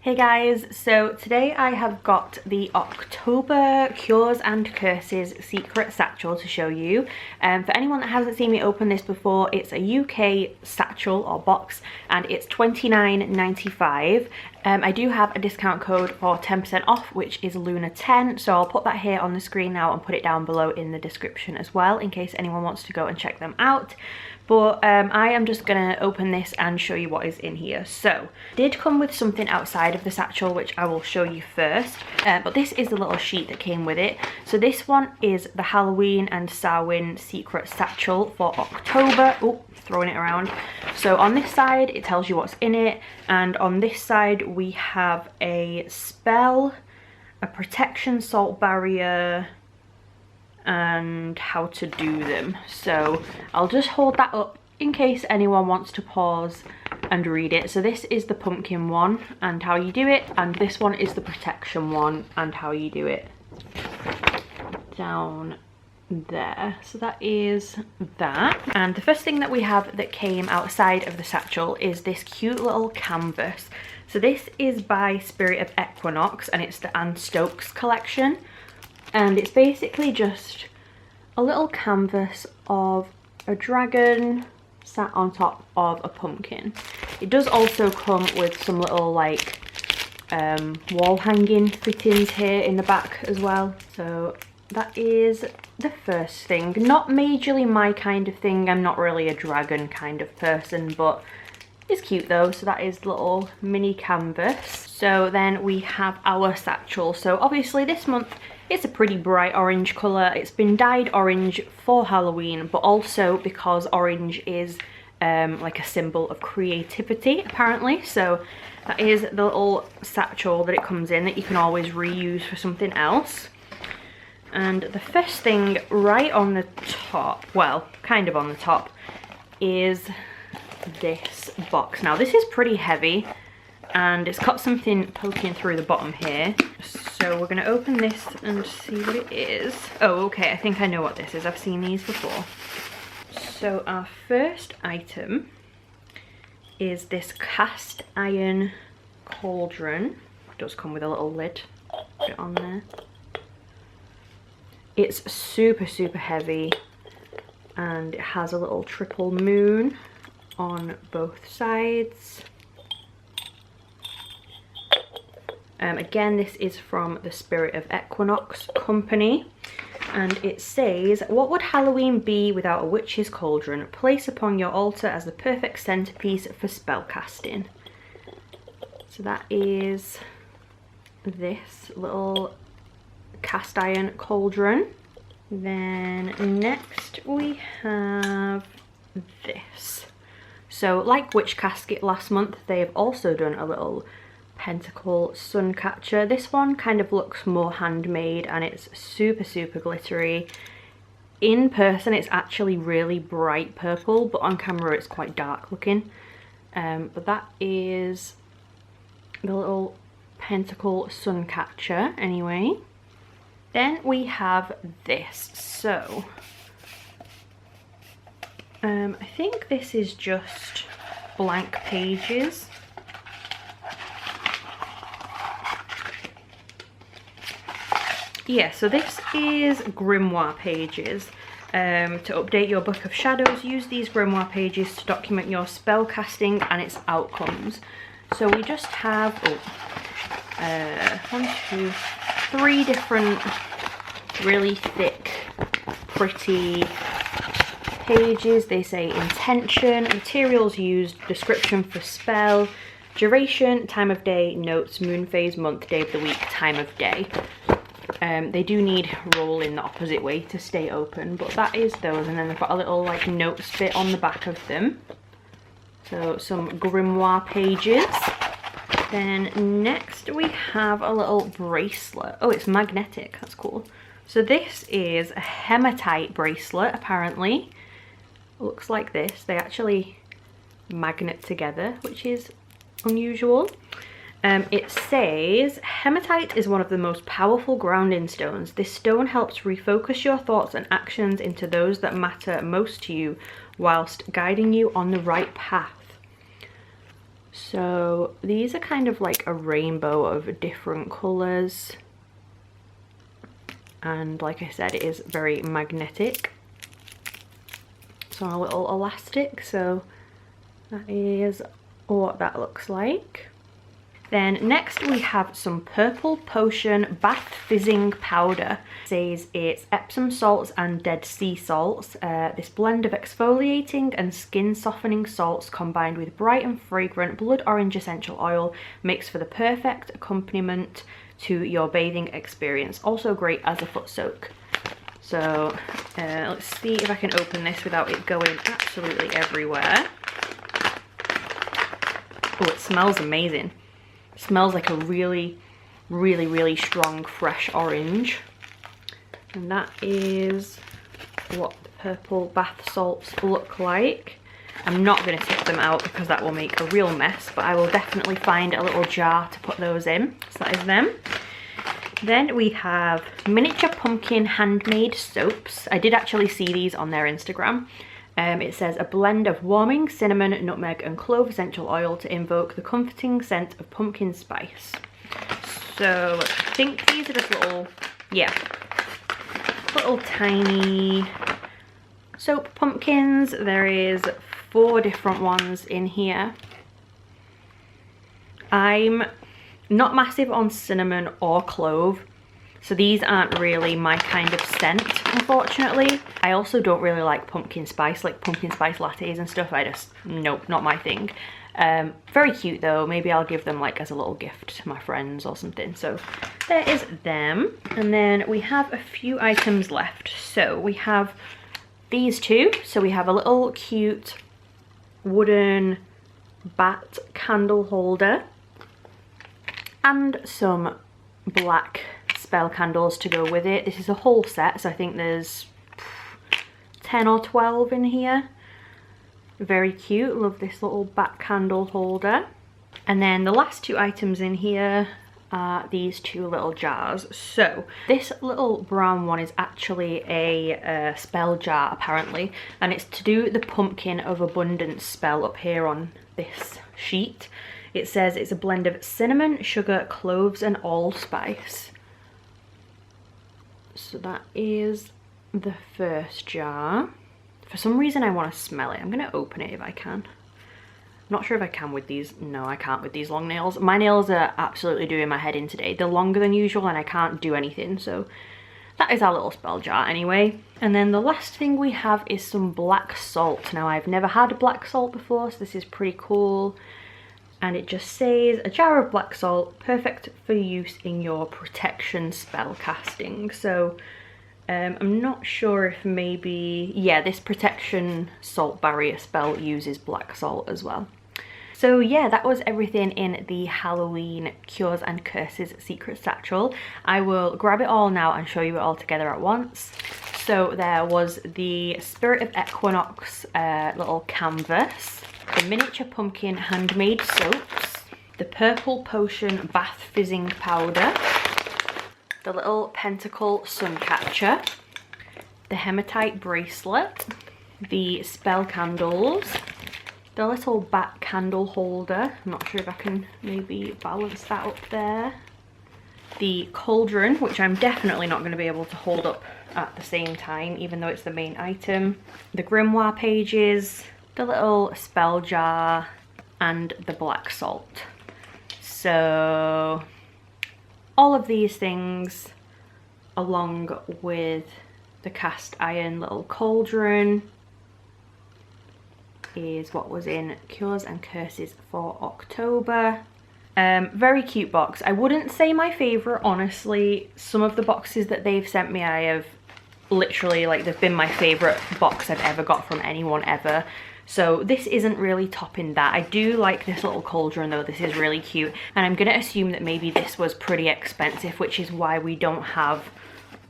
Hey guys, so today I have got the October Cures and Curses secret satchel to show you. For anyone that hasn't seen me open this before, it's a UK satchel or box and it's £29.95. I do have a discount code for 10% off, which is Luna10, so I'll put that here on the screen now and put it down below in the description as well in case anyone wants to go and check them out. But I am just gonna open this and show you what is in here. So, it did come with something outside of the satchel, which I will show you first. But this is the little sheet that came with it. So this one is the Halloween and Samhain secret satchel for October. Oh, throwing it around. So on this side, it tells you what's in it. And on this side, we have a spell, a protection salt barrier, and how to do them. So I'll just hold that up in case anyone wants to pause and read it. So this is the pumpkin one and how you do it, and this one is the protection one and how you do it. Down there. So that is that. And the first thing that we have that came outside of the satchel is this cute little canvas. So this is by Spirit of Equinox and it's the Anne Stokes collection. And it's basically just a little canvas of a dragon sat on top of a pumpkin. It does also come with some little like wall hanging fittings here in the back as well. So that is the first thing. Not majorly my kind of thing. I'm not really a dragon kind of person, but it's cute though. So that is the little mini canvas. So then we have our satchel. So obviously this month it's a pretty bright orange colour. It's been dyed orange for Halloween, but also because orange is like a symbol of creativity apparently. So that is the little satchel that it comes in that you can always reuse for something else. And the first thing right on the top, well, kind of on the top, is this box. Now this is pretty heavy and it's got something poking through the bottom here. So we're going to open this and see what it is. Oh, okay, I think I know what this is. I've seen these before. So our first item is this cast iron cauldron. It does come with a little lid. Put it on there. It's super heavy and it has a little triple moon on both sides. Again, this is from the Spirit of Equinox company, and it says, what would Halloween be without a witch's cauldron? Place upon your altar as the perfect centerpiece for spellcasting. So that is this little cast iron cauldron. Then next we have this. So like Witch Casket last month, they've also done a little pentacle sun catcher. This one kind of looks more handmade and it's super glittery. In person it's actually really bright purple, but on camera it's quite dark looking. But that is the little pentacle sun catcher anyway. Then we have this. So I think this is just blank pages. Yeah, so this is grimoire pages. To update your book of shadows, use these grimoire pages to document your spell casting and its outcomes. So we just have 3 different really thick, pretty pages. They say intention, materials used, description for spell, duration, time of day, notes, moon phase, month, day of the week, time of day. They do need roll in the opposite way to stay open, but that is those. And then they've got a little like notes bit on the back of them. So some grimoire pages. Then next we have a little bracelet. Oh, it's magnetic. That's cool. So this is a hematite bracelet apparently. It looks like this. They actually magnet together, which is unusual. It says, hematite is one of the most powerful grounding stones. This stone helps refocus your thoughts and actions into those that matter most to you, whilst guiding you on the right path. So these are kind of like a rainbow of different colours. And like I said, it is very magnetic. It's on a little elastic, so that is what that looks like. Then next we have some Purple Potion Bath Fizzing Powder. It says it's Epsom salts and Dead Sea salts. This blend of exfoliating and skin softening salts combined with bright and fragrant blood orange essential oil makes for the perfect accompaniment to your bathing experience. Also great as a foot soak. So let's see if I can open this without it going absolutely everywhere. Oh, it smells amazing. It smells like a really, really strong fresh orange. And that is what the purple bath salts look like. I'm not going to tip them out because that will make a real mess, but I will definitely find a little jar to put those in. So that is them. Then we have miniature pumpkin handmade soaps. I did actually see these on their Instagram. It says a blend of warming cinnamon, nutmeg and clove essential oil to invoke the comforting scent of pumpkin spice. So I think these are just little, yeah, little tiny soap pumpkins. There is 4 different ones in here. I'm not massive on cinnamon or clove, so these aren't really my kind of scent, unfortunately. I also don't really like pumpkin spice, like pumpkin spice lattes and stuff. I just, nope, not my thing. Very cute though. Maybe I'll give them like as a little gift to my friends or something. So there is them. And then we have a few items left. So we have these 2. So we have a little cute wooden bat candle holder and some black spell candles to go with it. This is a whole set, so I think there's 10 or 12 in here. Very cute. Love this little bat candle holder. And then the last 2 items in here are these 2 little jars. So this little brown one is actually a spell jar apparently, and it's to do the Pumpkin of Abundance spell up here on this sheet. It says it's a blend of cinnamon, sugar, cloves and allspice. So that is the first jar. For some reason I want to smell it. I'm going to open it if I can. I'm not sure if I can with these. No, I can't with these long nails. My nails are absolutely doing my head in today. They're longer than usual and I can't do anything. So that is our little spell jar anyway. And then the last thing we have is some black salt. Now I've never had black salt before, so this is pretty cool. And it just says a jar of black salt, perfect for use in your protection spell casting. So I'm not sure if maybe, yeah, this protection salt barrier spell uses black salt as well. So yeah, that was everything in the Halloween Cures and Curses secret satchel. I will grab it all now and show you it all together at once. So there was the Spirit of Equinox little canvas, the miniature pumpkin handmade soaps, the Purple Potion bath fizzing powder, the little pentacle sun catcher, the hematite bracelet, the spell candles, the little bat candle holder. I'm not sure if I can maybe balance that up there. The cauldron, which I'm definitely not going to be able to hold up at the same time, even though it's the main item. The grimoire pages, the little spell jar, and the black salt. So all of these things, along with the cast iron little cauldron, is what was in Cures and Curses for October. Very cute box. I wouldn't say my favourite, honestly. Some of the boxes that they've sent me, I have literally, like, they've been my favourite box I've ever got from anyone ever. So this isn't really topping that. I do like this little cauldron though. This is really cute. And I'm going to assume that maybe this was pretty expensive, which is why we don't have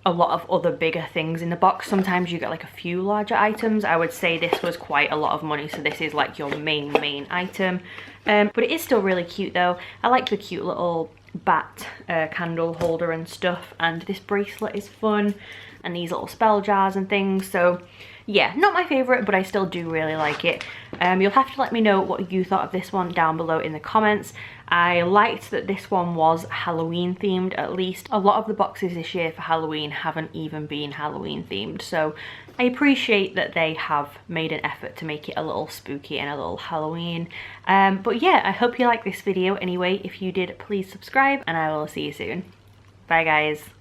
a lot of other bigger things in the box. Sometimes you get like a few larger items. I would say this was quite a lot of money, so this is like your main item. But it is still really cute though. I like the cute little bat candle holder and stuff, and this bracelet is fun, and these little spell jars and things. So yeah, not my favourite, but I still do really like it. You'll have to let me know what you thought of this one down below in the comments. I liked that this one was Halloween themed, at least. A lot of the boxes this year for Halloween haven't even been Halloween themed, so I appreciate that they have made an effort to make it a little spooky and a little Halloween. But yeah, I hope you liked this video anyway. If you did, please subscribe, and I will see you soon. Bye guys.